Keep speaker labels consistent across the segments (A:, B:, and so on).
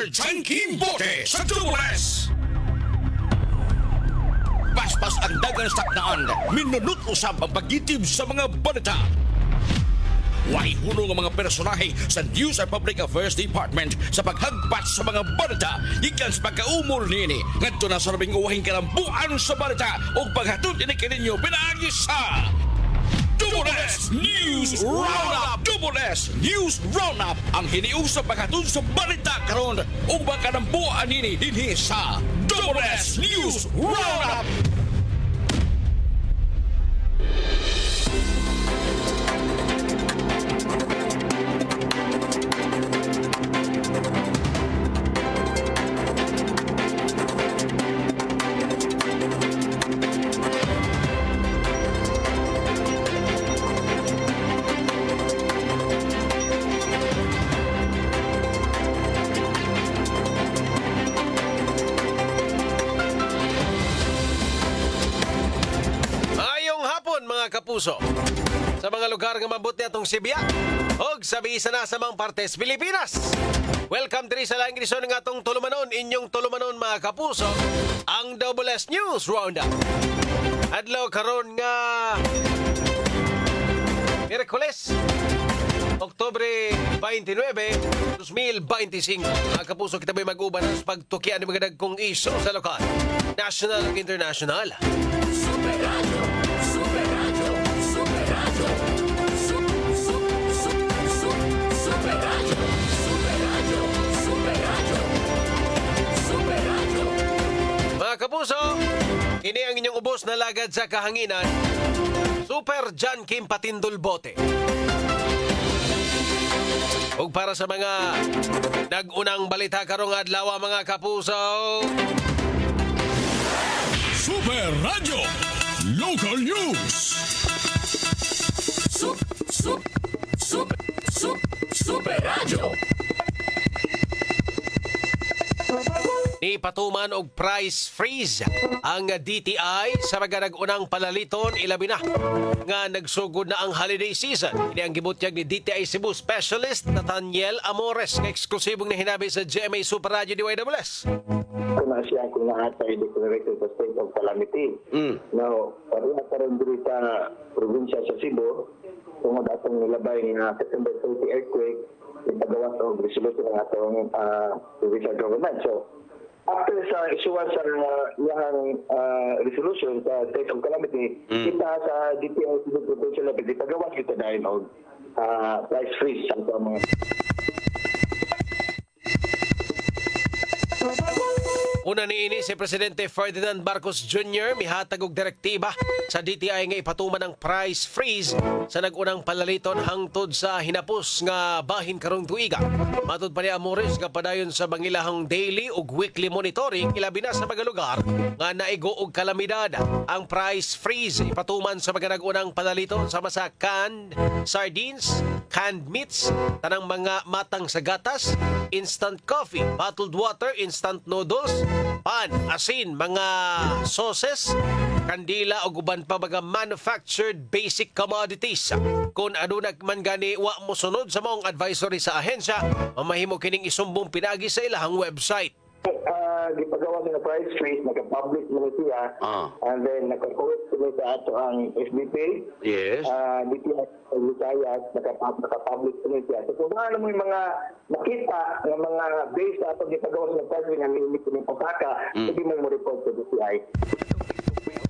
A: Jangking Bote sa Dumules! Paspas ang dagang saknaan, minunot usab ang pagitib sa mga balita. Way hunong ang mga personahe sa News and Public Affairs Department sa paghagpat sa mga balita ikan sa pagkaumol nini ngadto na sa labing uwahing kalambuan sa balita o paghatod ini kaninyo pinaagi sa Dumules News Roundup! Dumules News Roundup ang hiniusap paghatod sa balita karon ug makalambuan nini dinhi sa Dumules News Roundup!
B: Kapuso sa mga lugar nga mabuti atong Sibya og sabi sa nasamang partes Pilipinas. Welcome diri sa laing edisyon ng atong tulumanon, inyong tulumanon mga kapuso, ang Dumules News Roundup. Adlaw karon nga Miyerkules, Oktubre 29, 2025. Mga kapuso, kita may mag-uban sa pagtukian ng mga dagkong isyo sa lokal, national ug international.
C: Super Radio, Super Radio, Super Radio, Super Radio, Super Radio, Super Radio, Super Radio.
B: Mga kapuso, kini ang inyong ubos na lagad sa kahanginan, Super Jangking Patindol Bote. Ug para sa mga nag-unang balita karong adlaw mga kapuso,
A: Super Radio Local News.
C: Super Radio.
B: ni patuman og price freeze ang DTI sa mga nag-unang palaliton ilabi na nga nagsugod na ang holiday season. Ini ang gibutyag ni DTI Cebu Specialist Nathaniel Amores nga eksklusibong hinabi sa GMA Super Radio DYWS.
D: Kuna siya kung naatay declaration sa state of calamity. Now, pareha karon diri sa probinsya sa Cebu, kung atong nilabay nga September 30 earthquake, ipagawas og resolution ng atong provincial government. So, after sa isuwan sa iyang resolution sa state of calamity, kita sa DPI Cebu Provincial Level, ipagawas kita dahil og price freeze sa mga
B: Una niini si Presidente Ferdinand Marcos Jr. mihatag og direktiba sa DTI nga ipatuman ang price freeze sa nag-unang palaliton hangtod sa hinapos nga bahin karong tuiga. Matud pa ni Amores nga padayon sa mangilahang daily ug weekly monitoring ilabi na sa mga lugar nga naigo og kalamidad. Ang price freeze ipatuman sa mga nag-unang palaliton sama sa canned sardines, canned meats, tanang mga matang sa gatas, instant coffee, bottled water, instant noodles, pan, asin, mga sauces, kandila o guban pa mga manufactured basic commodities. Kung ano man gani wa mo sunod sa mong advisory sa ahensya, mamahimo kining isumbong pinagi sa ilahang website.
D: gipagawa sa price freeze, nagka-public mo siya, and then nagka-correct sila sa ato ang SBP,
B: Yes.
D: DPI Visayas, nagka-public sila siya. So kung ano mo yung mga makita ng mga base sa ato gipagawa sa price freeze, nga limit ng pasaka, hindi mo report sa DPI.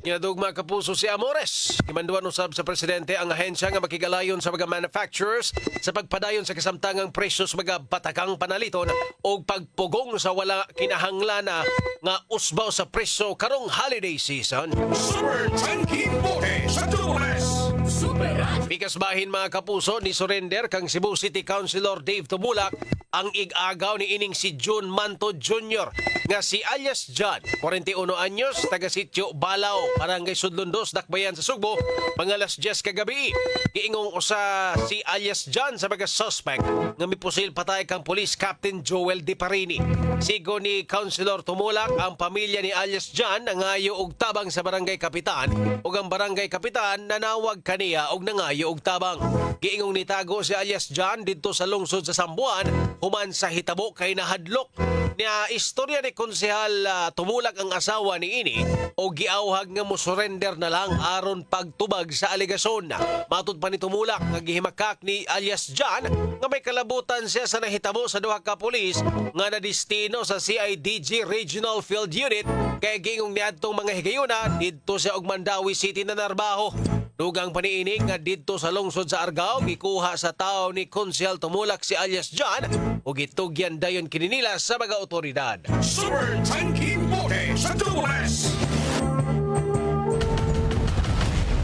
B: Ginadugma kapuso si Amores. Imanduan usab sa presidente ang ahensya nga makigalayon sa mga manufacturers sa pagpadayon sa kasamtangang presyo sa mga batakang panaliton o pagpugong sa wala kinahanglana nga usbaw sa presyo karong holiday season.
A: Super Jangking Bote sa Dumules!
C: Super Radio.
B: Bikas bahin mga kapuso ni surrender kang Cebu City Councilor Dave Tumulak ang ig-agaw ni ining si June Manto Jr. nga si alias John, 41 anyos, taga sitio Balao, Barangay Sudlundos, Dakbayan sa Sugbo, mga alas 10 kagabi. Giingong usa si alias John sa mga suspect nga mipusil patay kang Police Captain Joel De Parini. Sigo ni Councilor Tumulak ang pamilya ni alias John nangayo og tabang sa Barangay Kapitan ug ang Barangay Kapitan nanawag kaniya og nangayo og tabang. Giingong nitago si alias John dito sa lungsod sa Sambuan human sa hitabo kay nahadlok. Niya istorya ni konsehal tumulak ang asawa ni ini o giawhag nga mo surrender na lang aron pagtubag sa aligasyon. Matud pa ni tumulak nga gihimakak ni alias John nga may kalabutan siya sa nahitabo sa duha ka pulis nga nadistino sa CIDG Regional Field Unit kay giingong niadtong mga higayuna didto siya og Mandawi City na narbaho. Dugang paniinig nga didto sa lungsod sa Argao gikuha sa tao ni konsehal tumulak si alias John o gitugyan dayon kini nila sa mga otoridad.
A: Super Tanking Bote sa Double S!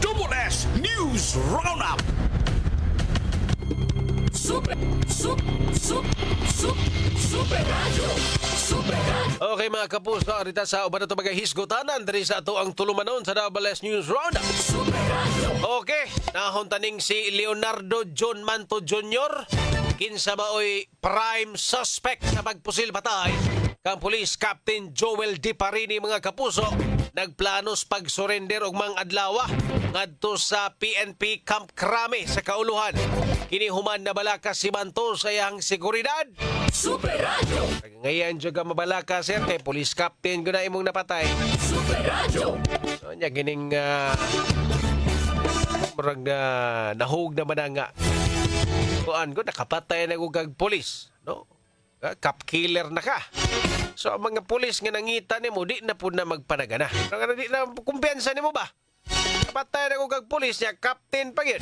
A: Double S News Roundup!
C: Super Radio. Super Radio.
B: Okay mga kapuso, arita sa uban na ito mga hisgotanan diri sa ato ang tulumanon sa Double S News Roundup.
C: Super Radio.
B: Okay, nahuntaning si Leonardo John Manto Jr. Kinsa baoy prime suspect sa pagpusil patay kang Police Captain Joel Di Parini mga kapuso nagplanos pag-surrender og mang adlaw ngadto sa PNP Camp Crame sa Kauluhan. Kini human na balakas si Manto sa iyang seguridad.
C: Super Radio.
B: Ngayon juga mabalaka sir kay Police Captain guna imong napatay.
C: Super Radio.
B: So nya gining murag nahug naman na nga. Kuan ko nakapatay na kag pulis, no? Cop killer na ka. So ang mga pulis nga nangita nimo di na pud na magpanagana. Di na kumpiyansa nimo ba? Kapatay na kag pulis niya, captain pa gyud.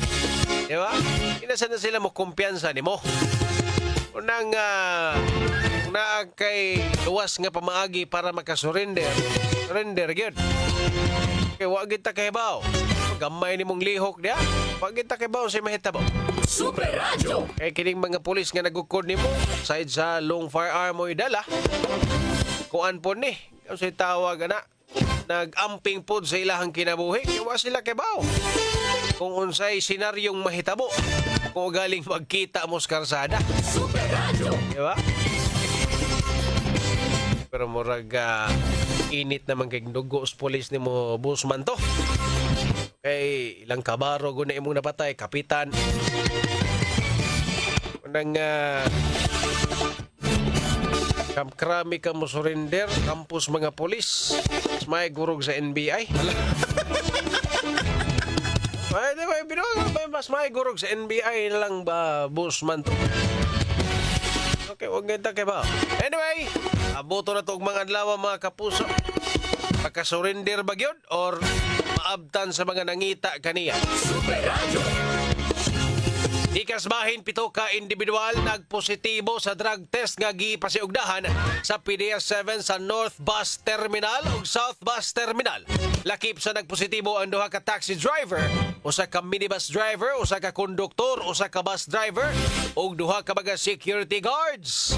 B: Di ba? Kinasa na sila mo kumpiyansa nimo. Unang na kay luwas nga pamaagi para makasurrender. Surrender gyud. Kay wa gid ta kahibaw. Gamay nimong lihok dia. Wa gid ta kahibaw sa mahitabo.
C: Super Radio.
B: Kay kining mga pulis nga nagukod nimo side sa long firearm mo idala. Kuan po ni, kasi tawag na nag-amping pod sa ilahang kinabuhi. Iwa sila kahibaw. Kung unsay senaryong mahitabo. Kung galing magkita mo sa karsada.
C: Super Radio.
B: Di ba? Pero murag init naman kay dugo sa pulis ni mo busman to. Kay ilang kabaro guna imong napatay, kapitan. Unang Camp Crame ka mo surrender, campus mga polis. May gurog sa NBI. Ay, di ba, mas may gurog sa NBI na lang ba, busman to? Okay, huwag ganda kayo ba? Anyway, aboto na to og mga adlaw mga kapuso. Pagka-surrender ba yun? Or maabtan sa mga nangita kaniya?
C: Super Radio.
B: Ikasbahin pito ka individual nagpositibo sa drug test nga gipasiugdahan sa PDS-7 sa North Bus Terminal ug South Bus Terminal. Lakip sa nagpositibo ang duha ka taxi driver, usa ka minibus driver, usa ka konduktor, usa ka bus driver ug duha ka mga security guards.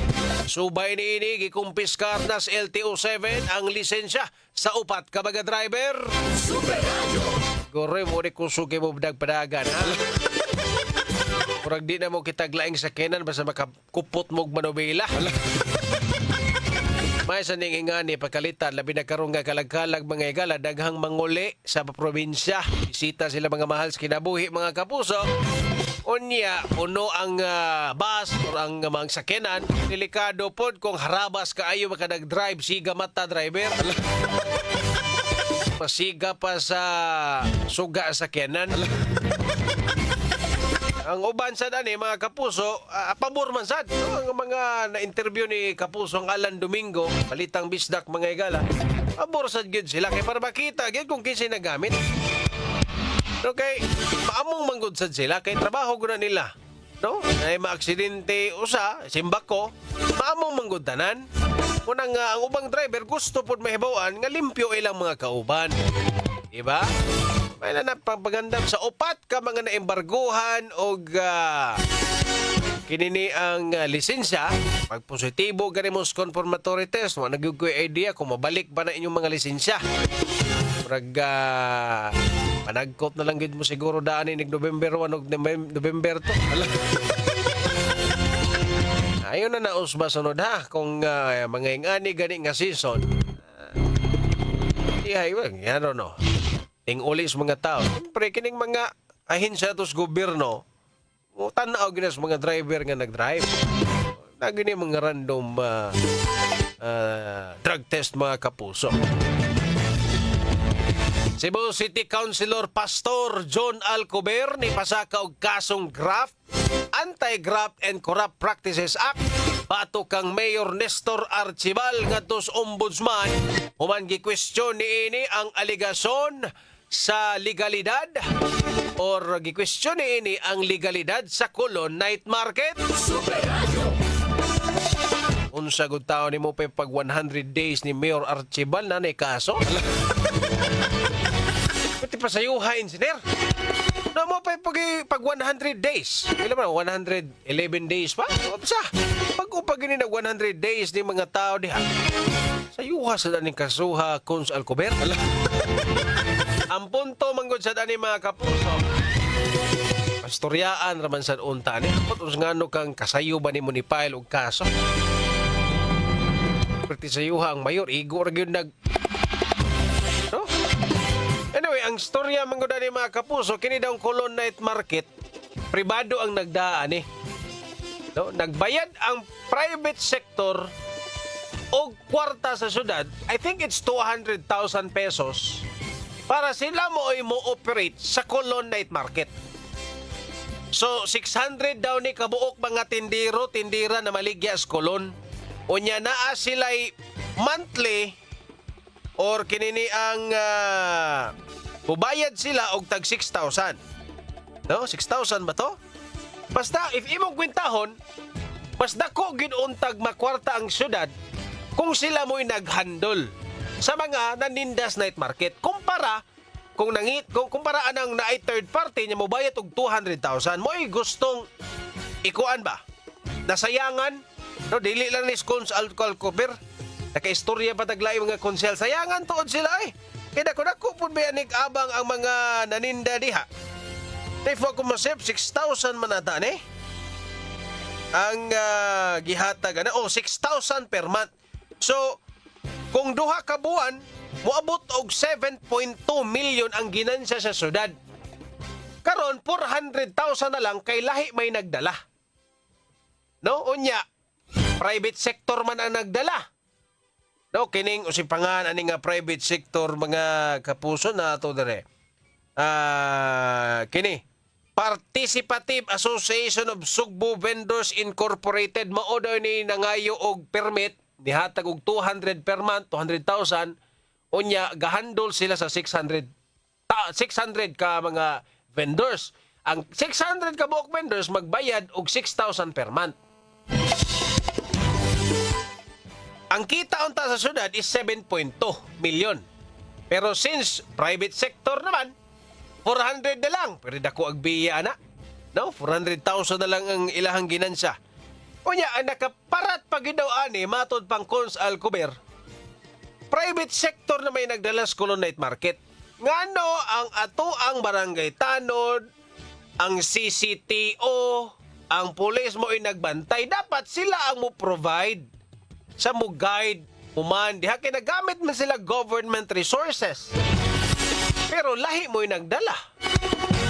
B: Subay niini gikumpiskar na sa LTO-7 ang lisensya sa upat ka mga driver.
C: Super Radio.
B: Gore mo ni kusugi mo padagan ha. Murag di na mo kitaglaing sa kenan basta makakupot mong manobela. May sa ningingan ni pagkalitan, labi na karong nga kalag-kalag mga igala, daghang manguli sa probinsya. Bisita sila mga mahal sa kinabuhi mga kapuso. Unya, puno ang bus o ang mga sakyanan. Delikado pod kung harabas ka ayo makadag-drive, siga mata driver. Masiga pa sa suga sa sakyanan. Ang uban sa dani, mga kapuso, pabor man sad. No? Ang mga na-interview ni Kapuso ang Alan Domingo, palitang bisdak mga igala, pabor sad gyud sila. Kaya para makita, gyud kung kinsa nagamit. Okay, maamong manggod sad sila, kay trabaho guna nila. No? Ay maaksidente usa, simbak ko, maamong manggod tanan. Unang ang ubang driver gusto pod mahibawan nga limpyo ilang mga kauban. Diba? May napapagandam sa upat ka mga naembarguhan o kinini ang lisensya. Pag positibo ganimos confirmatory test, nagyugoy idea kung mabalik ba na inyong mga lisensya. Murag managkot na lang gid mo siguro daan ni November 1 o November 2. Ayun na naus ba sunod ha kung mga ingani gani nga season. I don't know. Ting ulis mga tao. Siyempre, kining mga ahensya tos gobyerno, O tanaw gina sa mga driver nga nag-drive. Nagini mga random drug test mga kapuso. Cebu City Councilor Pastor John Alcober ni pasaka og kasong graft, Anti-Graft and Corrupt Practices Act. Pato kang Mayor Nestor Archibal ngadtos ombudsman human gi-question niini ang aligasyon sa legalidad or gi-question niini ang legalidad sa Coulon Night Market.
C: Super Radio.
B: Unsa gud taon nimo pag 100 days ni Mayor Archibal na nay kaso? Pati pa sayuha, engineer. No mo pag 100 days. Ilan ba? 111 days pa? O sa? Pag gini nag 100 days ni mga tao diha. Sayuha sa daning kasuha Cons Alcober. Ang punto manggod sa daning mga kapuso. Pastoryaan raman sa unta ni. Patos ngano kang kasayo ba nimo ni file og kaso? Pati sayuha ang mayor igor gyud nag no? Anyway, ang storya manggod ni mga kapuso kini daw Coulon Night Market pribado ang nagdaan eh. No, nagbayad ang private sector og kwarta sa syudad. I think it's 200,000 pesos para sila mo operate sa Coulon Night Market. So 600 daw ni kabuok mga tindira na maligya sa Coulon. Unya naa sila'y monthly or kinini ang bubayad sila og tag 6,000. No? 6,000 ba to? Basta, if imong kwintahon, mas dako gid untag makwarta ang syudad kung sila mo'y naghandol sa mga nanindas night market. Kumpara, kung kumparaan ang naay third party niya mobayad og 200,000, mo'y gustong ikuan ba? Nasayangan? No, dili lang ni Cons Alcober. Nakaistorya pa taglay mga konsel. Sayangan tuod sila eh. Kaya dako pud bayanig abang ang mga naninda diha. Therefore, kung masip, 6,000 manata eh. Ang gihatag, 6,000 per month. So, kung duha ka buwan, moabot og 7.2 million ang ginansya sa syudad. Karon 400,000 na lang kay lahi may nagdala. No, unya, private sector man ang nagdala. No, kining usipangan ani nga private sector mga kapuso na ato dire. Kini Participative Association of Sugbo Vendors Incorporated mao daw ni nangayo og permit nihatag og 200 per month, 200,000 unya gahandol sila sa 600 ka mga vendors. Ang 600 ka buok vendors magbayad og 6,000 per month. Ang kita unta sa syudad is 7.2 million. Pero since private sector naman, 400 na lang. Pero dako agbiya na. No? 400,000 na lang ang ilahang ginansya. Unya, ang nakaparat pag daw ani, matod pang Cons Alcober, private sector na may nagdala sa Coulon Night Market. Ngano ang ato ang barangay tanod, ang CCTO, ang pulis mo ay nagbantay, dapat sila ang mo provide sa mo guide, uman, diha kay nagamit man sila government resources. Pero lahi mo'y nagdala.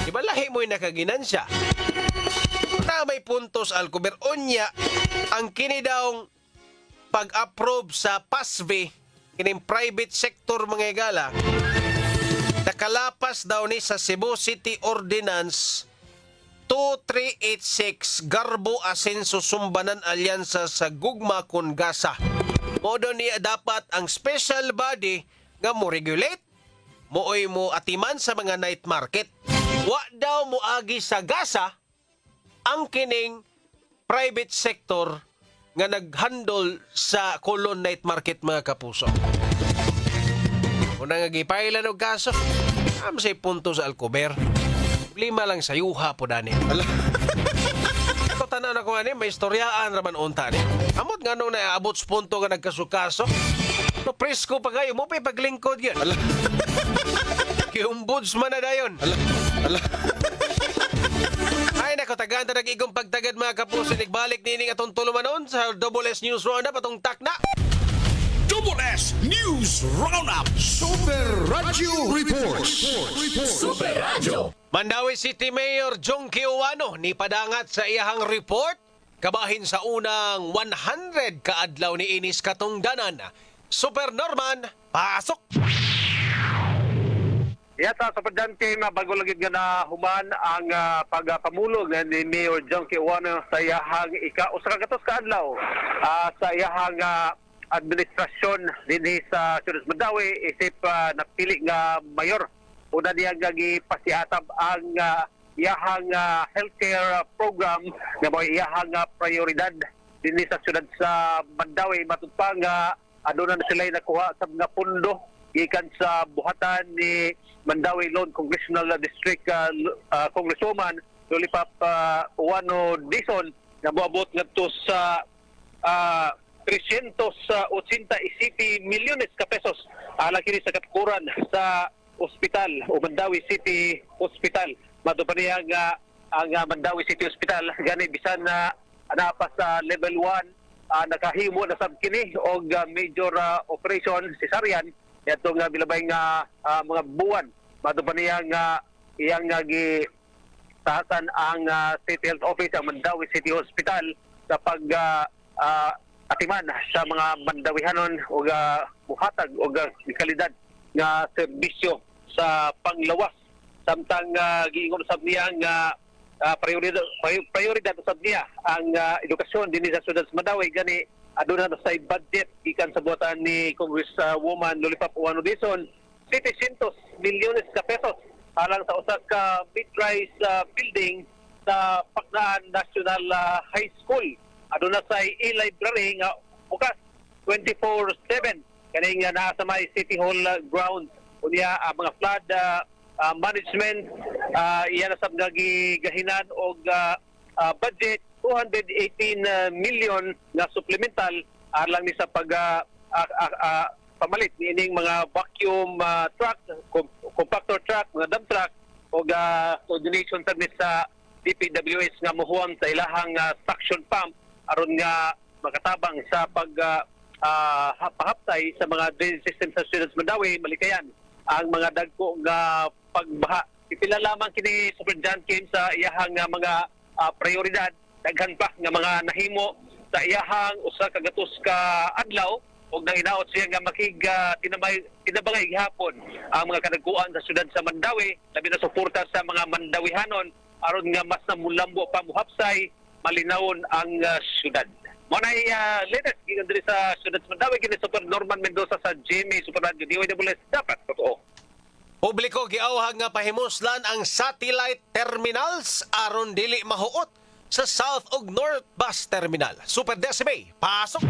B: Diba lahi mo'y nakaginansya? Na may puntos Alcober. Unya, ang kini daw pag-approve sa PASV, kining private sector mga igala, nakalapas daw ni sa Cebu City Ordinance 2386 Garbo Asenso Sumbanan Alyansa sa Gugma kun Gasa. Modo niya dapat ang special body nga mo regulate, mooy mo atiman sa mga night market. Wa daw mo agi sa Gasa ang kining private sector nga naghandle sa Coulon Night Market mga kapuso. Una nga gipailan og kaso, say punto sa Alcober. Lima lang sa yuha po dani. Ito tanan ako nga may istoryaan raman unta ni. Amot nga nung naabot sa punto nga nagkasukaso. No presko pa kayo mo pa paglingkod yan. Kiumbuds man na dayon. Ay nako tagaanta nag-igong pagtagad mga kapuso. Nagbalik nining atong tulumanon sa Double S News Roundup atong takna.
A: Double S News Roundup Super Radio Reports.
C: Super Radio.
B: Mandawi City Mayor Jong Kiuano ni padangat sa iyahang report kabahin sa unang 100 kaadlaw ni inis katungdanan. Super Norman, pasok!
E: Yata sa Presidente bago lagi nga na human ang pagpamulog ni Mayor Jong Kiuano sa iyahang usa ka kaadlaw sa iyahang administrasyon dinhi sa Ciudad Mandawi isip napili nga mayor. Una niya gipasiatab ang iyahang healthcare program nga mo iyahang prioridad dinhi sa Ciudad sa Mandawi matud pa nga aduna na sila nakuha sa mga pundo gikan sa buhatan ni Mandawi Lone Congressional District Congresswoman Lollipop Uwano Dizon nga moabot ngadto sa 387 milyones ka pesos ala kini sa katukuran sa ospital o Mandawi City Hospital. Mato pa niya nga ang Mandawi City Hospital gani bisan na pa sa level 1 nakahimo na sab kini og major operation cesarean yato nga bilabay nga mga buwan. Mato pa niya nga iyang gi tahasan ang City Health Office ang Mandawi City Hospital sa pag atiman sa mga Mandawihanon o buhatag o kalidad nga serbisyo sa panglawas samtang giingon sab niya nga prioridad sab niya ang edukasyon dinhi sa Ciudad Mandawi gani aduna na sa budget gikan sa buhatan ni Congresswoman Lollipop Uwano Dizon 700 milyones ka pesos alang sa usa ka mid-rise building sa Pagdaan National High School. Aduna sa e-library nga bukas 24/7 kaning naa sa may City Hall grounds unya mga flood management iyan na sab gahinan og budget 218 million na supplemental alang ni sa pag pamalit niining mga vacuum truck, compactor truck, mga dump truck og coordination sa DPWH nga mohuam sa ilahang suction pump aron nga makatabang sa pahaptay sa mga drainage system sa Ciudad Mandawi malikayan ang mga dagko nga pagbaha. Ipila lamang kini Superintendent Kim sa iyahang mga prioridad daghan pa nga mga nahimo sa iyahang usa ka gatos ka adlaw ug nanginaot siya nga tinabangay gihapon ang mga kadagkuan sa Ciudad sa Mandawi labi na suporta sa mga Mandawihanon aron nga mas namulambo pa muhapsay malinawon ang syudad. Mo na latest gikan diri sa Ciudad Mandawi kini Super Norman Mendoza sa GMA Super Radio DWS dapat totoo.
B: Publiko giawhag nga pahimuslan ang satellite terminals aron dili mahuot sa South ug North Bus Terminal. Super Decibel, pasok!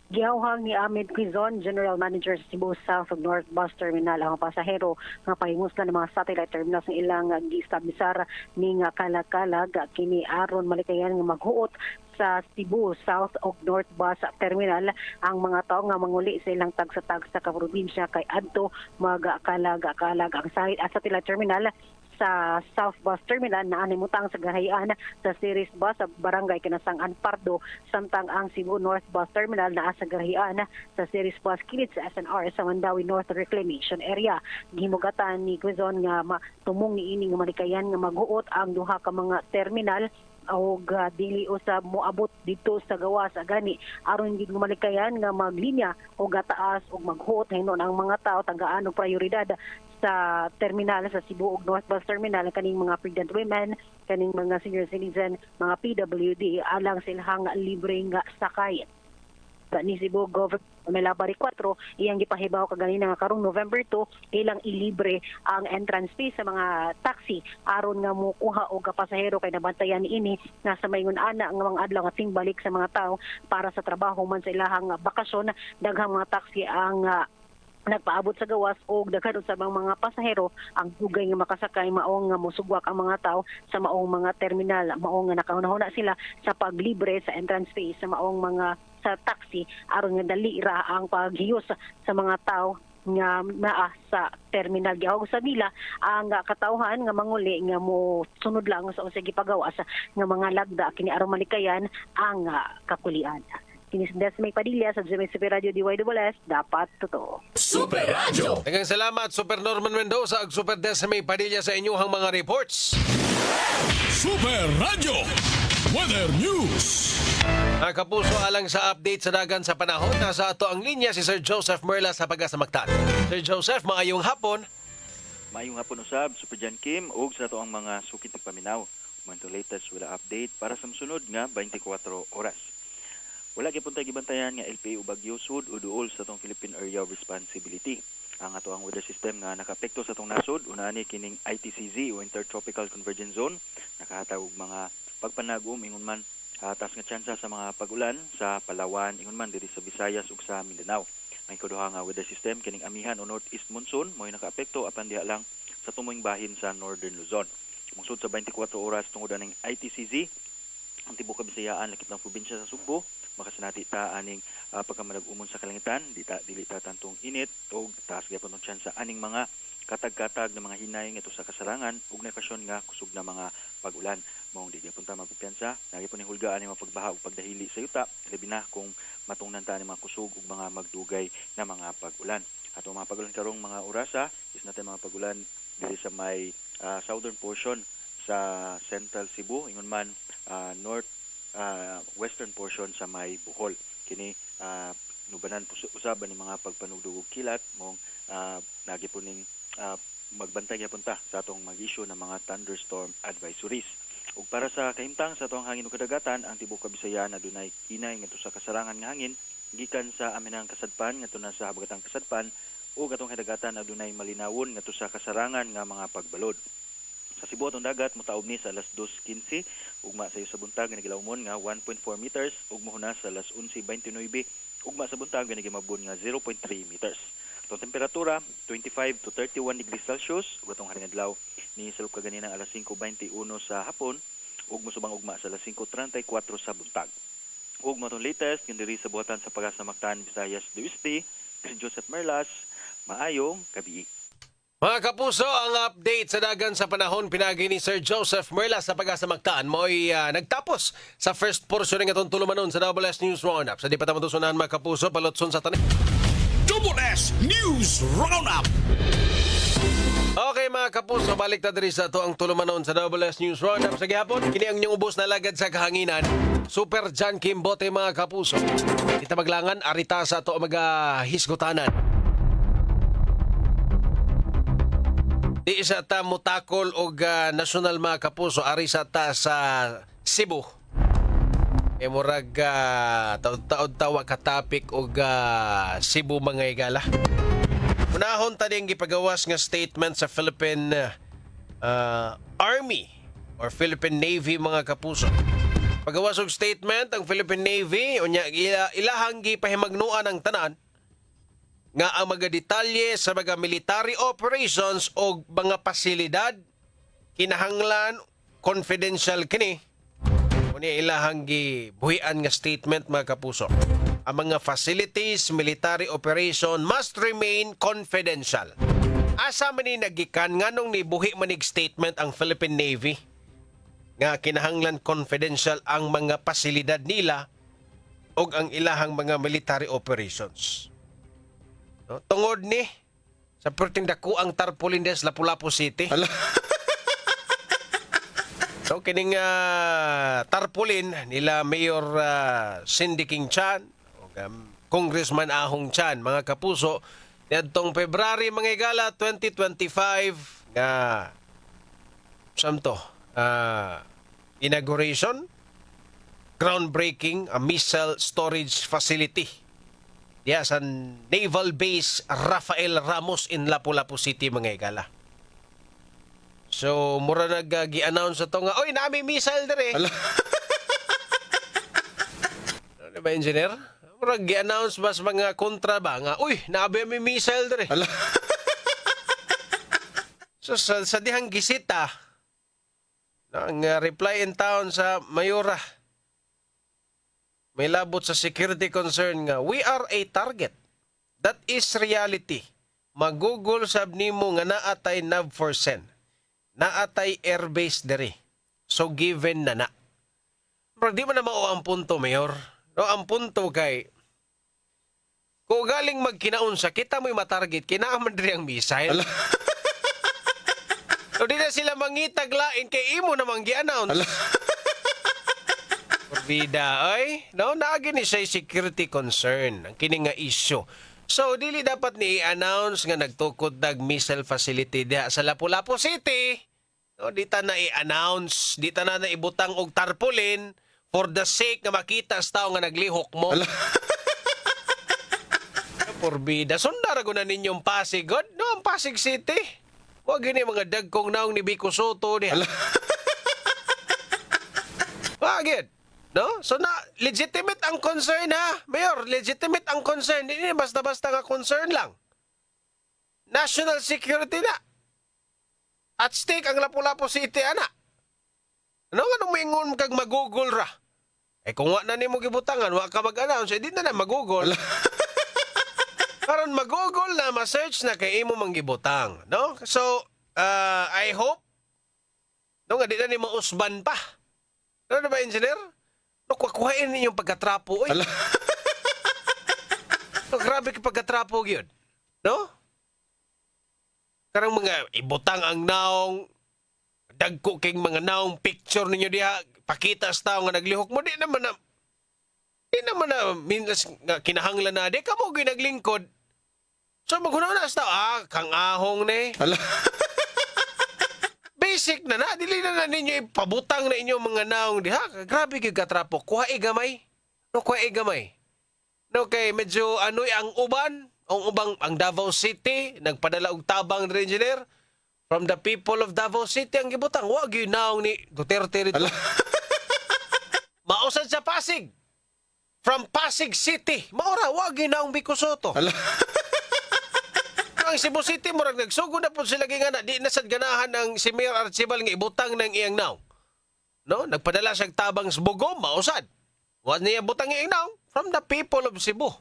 F: Gihawhang ni Ahmed Quizon, General Manager sa Cebu South ug North Bus Terminal ang pasahero nga pahimuslan ng mga satellite terminals ng ilang giestablisar ni nga kalag-kalag kini aron malikayan nga maghuot sa Cebu South ug North Bus Terminal ang mga tawo nga manguli sa ilang tagsa-tagsa ka probinsya kay adto magkalag-kalag ang satellite terminal sa South Bus Terminal na animutang sa gahayan sa Series Bus sa Barangay Kinasangan Pardo samtang ang Cebu North Bus Terminal naa sa gahayan sa Series Bus kilid sa SNR sa Mandawi North Reclamation Area. Gihimugatan ni Quezon nga tumong ni ini nga malikayan nga maghuot ang duha ka mga terminal o dili usab moabot dito sa gawas gani aron gid malikayan nga maglinya o gataas o maghuot hinon ang mga tao tagaan og prioridad sa terminal sa Cebu ug North Bus Terminal kaning mga pregnant women, kaning mga senior citizen, mga PWD alang silhang libre nga sakay. Ni Cebu Government Melabari 4 iyang gipahibaw kaganina nga karong November 2 ilang ilibre ang entrance fee sa mga taxi aron nga mokuha og pasahero kay nabantayan niini nga sa mayngon ana nga mga adlaw nga tingbalik sa mga tao para sa trabaho man sa ilahang bakasyon daghang mga taxi ang nagpaabot sa gawas o daghan sa mga pasahero ang dugay nga makasakay maong nga musugwak ang mga tao sa maong mga terminal maong nga nakahuna sila sa paglibre sa entrance fee sa maong mga sa taxi aron nga dali ra ang paghiyos sa mga tao nga naa sa terminal. Gihawag sa nila ang katawhan nga manguli nga mo sunod lang sa unsay gipagawas nga mga lagda kini aron malikayan ang kakulian. Kinis Desmay Padilla sa GMA Super Radio DYWS, dapat totoo.
C: Super Radio.
B: Daghang salamat, Super Norman Mendoza ag Super Desmay Padilla sa inyong mga reports.
A: Super Radio Weather News.
B: Mga kapuso, alang sa update sa dagan sa panahon, nasa ato ang linya si Sir Joseph Merla sa Pag-asa Mactan. Sir Joseph, maayong hapon.
G: Maayong hapon usab, Super John Kim, ug sa ato ang mga sukit ug paminaw. Mga latest weather update para sa sunod nga 24 oras. Wala gyud puntay gibantayan nga LPA ug Bagyo Sud o duol sa atong Philippine Area of Responsibility. Ang ato ang weather system nga nakaapekto sa atong nasod, unani kining ITCZ o Intertropical Convergence Zone, nakahatag og mga pagpanagom ingon man taas nga tsansa sa mga pag-ulan sa Palawan, ingon man diri sa Visayas ug sa Mindanao. Ang ikaduha nga weather system kining amihan o northeast monsoon mo'y nakaapekto apan diha lang sa tumoyng bahin sa northern Luzon. Mungsod sa 24 oras tungod aning ITCZ, ang tibuok Kabisayaan lakip ng probinsya sa Sugbo, makasinati ta aning pagkamanag-umon sa kalangitan, dili ta tantong init o taas gyapon ang tsansa aning mga katag-katag ng mga hinay ito sa kasarangan ug na okasyon nga kusog na mga pag-ulan. Maong di gyapon ta magkumpiyansa, nagyapon ni hulgaan ang mga pagbaha ug pagdahili sa yuta, labi na kung matungnan ta ang mga kusog ug mga magdugay na mga pag-ulan. Ato mga pag-ulan karong mga orasa, is natin mga pag-ulan diri sa may southern portion sa Central Cebu, ingon man north western portion sa may Bohol. Kini nubanan usaban ni mga pagpanugdog ug kilat mong nagipuning magbantay gyapon ta sa atong mag-issue ng mga thunderstorm advisories. Ug para sa kahimtang sa atong hangin ug kadagatan, ang tibuok Kabisayaan adunay hinay ngadto sa kasarangan nga hangin gikan sa aminang kasadpan ngadto na sa habagatang kasadpan ug atong kadagatan adunay malinawon ngadto sa kasarangan nga mga pagbalod. Sa Cebu atong dagat motaob ni sa alas 2:15 ugma sa sa buntag nga nagilawmon nga 1.4 meters ug mohuna sa alas 11:29 ugma sa buntag nga nagimabon nga 0.3 meters. Atong temperatura 25 to 31 degrees Celsius ug atong haring adlaw ni salub kaganina alas 5:21 sa hapon ug mosubang ugma sa alas 5:34 sa buntag. Ug matong latest diri sa buhatan sa Pag-asa Mactan, Visayas do Este, si Joseph Merlas, maayong gabi.
B: Mga kapuso, ang update sa dagan sa panahon pinagi ni Sir Joseph Merla sa Pag-asa Mactan mo'y nagtapos sa first portion ng atong tulumanon sa WS News Roundup. Sa di pa tamatusunan mga kapuso, palotson sa tanin.
A: WS News Roundup.
B: Okay mga kapuso, balik na diri sa ito ang tulumanon sa WS News Roundup. Sa gihapon, kini ang inyong ubos na lagad sa kahanginan. Super John Kim Bote mga kapuso. Kita maglangan, arita sa ito ang magahisgutanan. Di isa ta mutakol og national mga kapuso, ari sa ta sa Cebu. E murag taod-taod tawa ka topic og Cebu mga igala. Unahon ta ding gipagawas nga statement sa Philippine Army or Philippine Navy mga kapuso. Pagawas og statement ang Philippine Navy unya ilahang gipahimagnuan ang tanan nga ang mga detalye sa mga military operations o mga pasilidad kinahanglan confidential kini. Unya ilahang gibuhian nga statement mga kapuso. Ang mga facilities, military operation must remain confidential. Asa man ni nagikan nganong nibuhi manig statement ang Philippine Navy nga kinahanglan confidential ang mga pasilidad nila o ang ilahang mga military operations. No? Tungod ni sa perting dako ang tarpaulin des Lapu-Lapu City. So kining tarpaulin nila Mayor Cindy King Chan o Congressman Ahong Chan mga kapuso niadtong February mga igala 2025 nga samto inauguration groundbreaking a missile storage facility diya sa Naval Base Rafael Ramos in Lapu-Lapu City mga igala. So mura nag-gi-announce ito nga, oy nami missile dire. Ano ba engineer? Mura gi-announce bas mga kontra ba nga, uy nabi mi missile dire. So sa dihang gisita ang reply in town sa Mayora may labot sa security concern nga, we are a target. That is reality. Magugol sab nimo nga naatay NAV4CEN. Naatay airbase dere. So given na. Pero di man na mao ang punto, Mayor. No, ang punto kay kung galing magkinaunsa, kita mo'y matarget, kinaaman rin ang missile. So, di na sila mangitaglain kay imo namang gi-announce. Porbida, ay, no, naagi ni siya security concern, ang kini nga issue. So, dili dapat ni i-announce nga nagtukod dag missile facility diha sa Lapu-Lapu City. No, di ta na i-announce, di ta na ibutang og tarpaulin for the sake nga makita sa tao nga naglihok mo. Porbida, sundara ko na ninyong Pasig, God, no, ang Pasig City. Huwag yun yung mga dagkong naong ni Vico Soto diha. Bakit? No? So na legitimate ang concern ha. Mayor, legitimate ang concern. Hindi basta-basta nga concern lang. National security na. At stake ang Lapu-Lapu City ana. Ano nga nung maingon kag magugol ra? Eh kung wa na nimo gibutangan, wa ka mag-announce, eh di na magugol. Karon magugol na, ma-search na kay imo manggibutang, no? So, I hope no nga di na ni mausban pa. Ano ba, engineer? No, kukuhain ninyong pagkatrapo, oy. No, grabe ka pagkatrapo yun. No? Karang mga ibutang ang naong, dagko king mga naong picture ninyo diha, pakita sa tao nga naglihok mo, di naman na minlas nga kinahanglan na, di ka mo ginaglingkod. So, maghunaw na sa tao, kang ahong na eh. Basic na na, dili na ninyo ipabutang na inyo mga naong diha. Grabe gyud katrapo, kuhae gamay. No, kuhae gamay. No, kay medyo ano'y ang uban, ang Davao City, nagpadala og tabang na engineer from the people of Davao City ang gibutang. Wa gyud naong ni Duterte rito. Mausad sa Pasig. From Pasig City. Maura, wa gyud naong Vico Soto. Ang Cebu City murag nagsugod na po sila gingana, di na sad ganahan ang si Mayor Archibal nga ibutang ng iyang naw. No, nagpadala siya tabang sa Bugom, mausad. Wa niya butang iyang naw from the people of Cebu.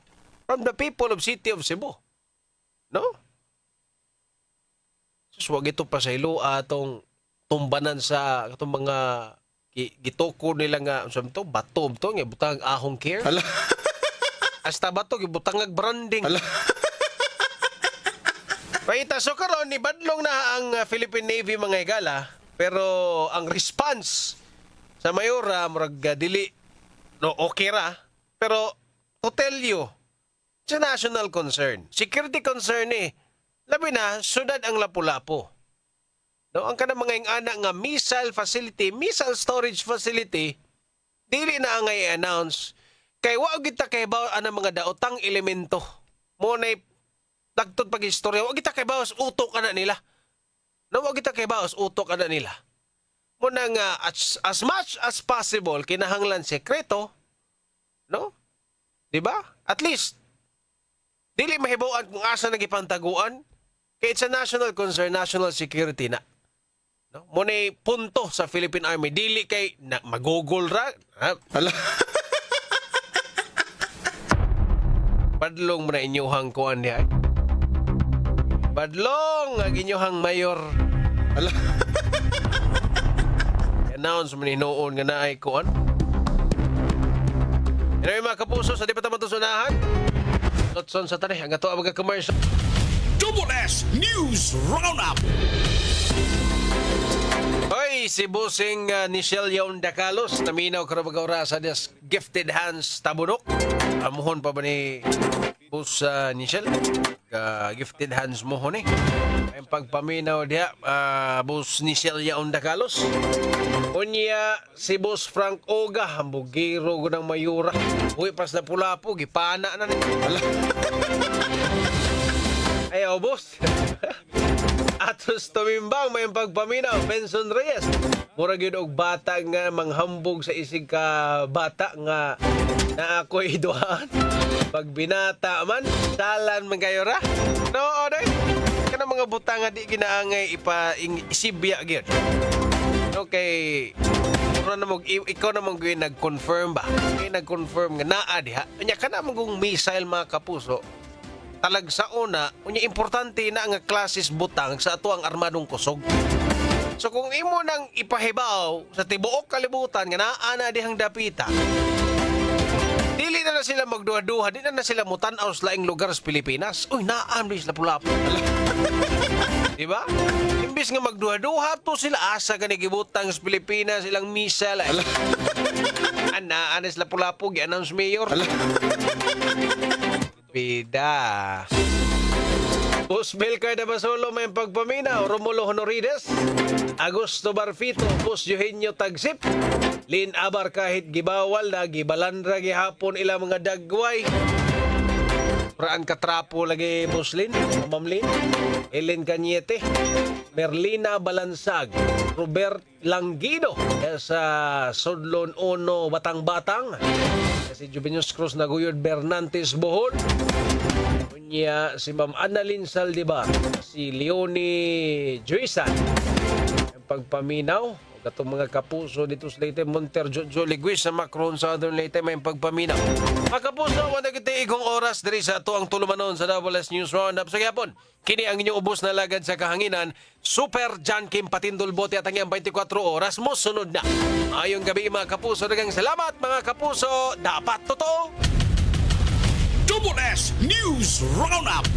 B: From the people of City of Cebu. No? So, wag ito pa sa ilo atong tumbanan sa atong mga gitoko nila nga unsa to batom to nga butang ahong care. Hasta ba to gibutang ag branding. Paita, so karon ni badlong na ang Philippine Navy mga higala, pero ang response sa mayora murag dili no okay ra, pero to tell you, it's a national concern. Security concern eh. Labi na, sudad ang Lapu-Lapu. No, ang kanang mga ingana nga missile facility, missile storage facility, dili na ang i-announce kay wa kita kay ba ana mga daotang elemento. Mo na dagtod pag istorya, wag kita kay bawas utok ana nila. No, wag kita kay bawas utok ana nila. Muna nga as much as possible kinahanglan sekreto, no? Di ba? At least dili mahibaw-an kung asa nagipantaguan. Kay it's a national concern, national security na. No? Muna punto sa Philippine Army, dili kay magugol ra. Padlong mo na inyuhang kuan diha. Badlong ang inyong mayor. Announce mo ni noon nga naay kuan. Anyway mga kapuso, sa di pa taman tusunahan. Lotson sa tanay, ang ato ang mga commercial.
A: Double S News Roundup.
B: Hoy, si Busing Nichelle Yaon Dacalos, naminaw karabagaw sa des Gifted Hands Tabunok. Amuhon pa ba ni Bus Nichelle? Gifted Hands mo hon eh. Ang pagpaminaw diha, Bus Nichelle Yaon Dacalos. Unya si Bus Frank Oga, hambugiro ko ng mayura. Uy, pas na Lapu-Lapu, gipana na nito. Ayaw, boss. Atos tumimbang may pagpaminaw, Benson Reyes. Murag yun og bata nga manghambog sa isig ka bata nga na ako'y duhaan. Pag binata man, salan man kayo ra. No, oday. Kana mga butang nga di ginaangay isibya gyud. Okay. Ikaw na mong nag-confirm ba? Kaya nag-confirm nga naa diha. Anya kana mong missile mga kapuso. Talag sa una, unya importante na nga klases butang sa ato ang armadong kusog. So kung imo nang ipahibaw sa tibuok kalibutan nga naa na dihang dapita, di Dili na sila magduha-duha, di na sila mutanaw sa laing lugar sa Pilipinas. Uy, naan bis lapu-lapu. Diba? Imbis nga magduha-duha to sila asa ka gibutang sa Pilipinas ilang misa lang. Naan is lapu-lapu gi-announce mayor. Bida. Bus Belcar de Basolo may pagpaminaw, Romulo Honorides, Agosto Barfito, Bus Eugenio Tagsip, Lin Abar kahit gibawal na, gibalandra gihapon ila mga dagway. Praan katrapo lagi Muslin, Mamlin, Ellen Cañete, Merlina Balansag, Robert Langido, sa Sodlon 1 Batang-Batang, si Juvenius Cruz Naguyod Bernantes Bohol, niya si Ma'am Annalyn Saldivar, si Leonie Joysan, ang pagpaminaw, katong mga kapuso dito sa Leyte, Monter Jojo Liguis sa Macron, Southern Leyte, may pagpaminaw. Mga kapuso, wala kita igong oras diri sa ito ang tulumanon sa WS News Roundup sa Gyapon. Kini ang inyong ubos na lagad sa kahanginan, Super John Kim Patindol Bote at ang 24 oras mo sunod na. Ayong gabi mga kapuso, dagang salamat mga kapuso, dapat totoo.
A: Double S News Roundup.